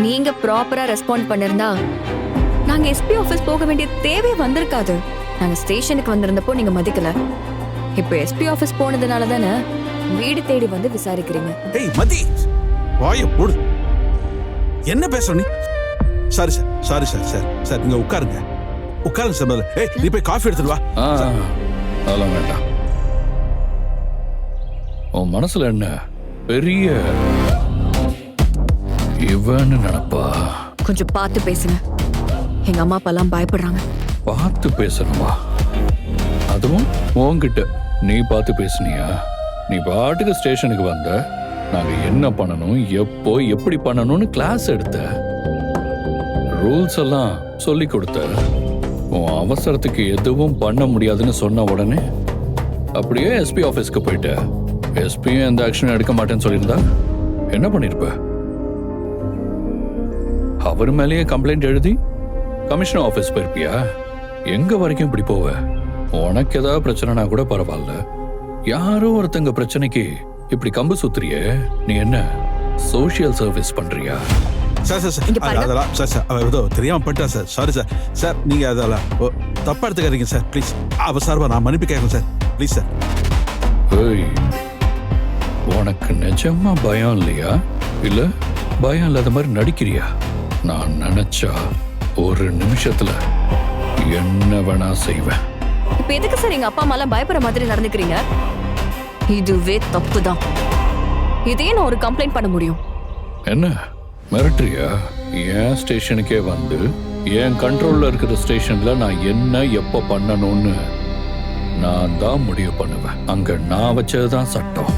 நீங்க ப்ராப்பரா ரெஸ்பாண்ட் பண்ணிருந்தா நாங்க எஸ்பி ஆபீஸ் போக வேண்டிய தேவை வந்திருக்காது. நாங்க ஸ்டேஷனுக்கு வந்திருந்தப்போ நீங்க மதிக்கல. இப்போ எஸ்பி ஆபீஸ் போனதுனால தானே வீடு தேடி வந்து விசாரிக்கிறீங்க. ஏய் மதி, வாயை போடு. என்ன பேசுற நீ? Sorry sir, sorry sir. Sir sir நீங்க உட்காருங்க, உட்காருங்க சார். முதல்ல ஏய் நீ போய் காஃபி எடுத்துட்டு வா. அதெல்லாம் வேண்டாம். உன் மனசுல என்ன பெரிய இவன்னு நினைப்பா? கொஞ்சம் பார்த்து பேசுங்க. எங்க அம்மா அப்பா எல்லாம் பயப்படுறாங்க. பார்த்து பேசணுமா? அதுவும் உன்கிட்ட நீ பார்த்து பேசுனியா? நீ பாட்டுக்கு ஸ்டேஷனுக்கு வந்த, நாங்க என்ன பண்ணணும், எப்போ எப்படி பண்ணணும்னு கிளாஸ் எடுத்த, ரூல்ஸ் எல்லாம் சொல்லி கொடுத்த. உன் அவசரத்துக்கு எதுவும் பண்ண முடியாதுன்னு சொன்ன உடனே அப்படியே எஸ்பி ஆஃபீஸ்க்கு போயிட்ட. எஸ்பியும் எந்த ஆக்ஷனும் எடுக்க மாட்டேன்னு சொல்லியிருந்தா என்ன பண்ணிருப்ப? அவர் மேலேயே கம்ப்ளைண்ட் எழுதி கமிஷனர் ஆஃபீஸ் போயிருப்பியா? எங்க வரைக்கும் இப்படி போவ? உனக்கு ஏதாவது பிரச்சனைனா கூட பரவாயில்ல, யாரோ ஒருத்தங்க பிரச்சனைக்கு இப்படி கம்பு சுத்துறிய. நீ என்ன சோஷியல் சர்வீஸ் பண்றியா? சார் சார் சார் அதெல்லாம் சார் சார் ஏதோ தெரியாம பண்ணிட்டேன் சார். Sorry sir. சார் நீங்க அதெல்லாம் தப்பா எடுத்துக்காதீங்க சார் ப்ளீஸ். சார்பா நான் மன்னிப்பு கேட்கறேன் சார் ப்ளீஸ் சார். ஏய், உனக்கு நிஜமா பயம் இல்லையா? இல்ல பயம் இல்லாத மாதிரி நடிக்கிறியா? நான் நினைச்சா ஒரு நிமிஷத்துல என்ன வேணா செய்வேன். இப்ப எதுக்கு சார் எங்க அப்பா அம்மா எல்லாம் பயப்படுற மாதிரி நடந்துக்கிறீங்க? இதுவே தப்பு தான். இதே நான் ஒரு கம்ப்ளைண்ட் பண்ண முடியும். என்ன மிரட்டுறியா? என் ஸ்டேஷனுக்கே வந்து என் கண்ட்ரோல்ல இருக்கிற ஸ்டேஷன்ல நான் என்ன எப்ப பண்ணணும்னு நான் தான் முடிவு பண்ணுவேன். அங்க நான் வச்சதுதான் சட்டம்.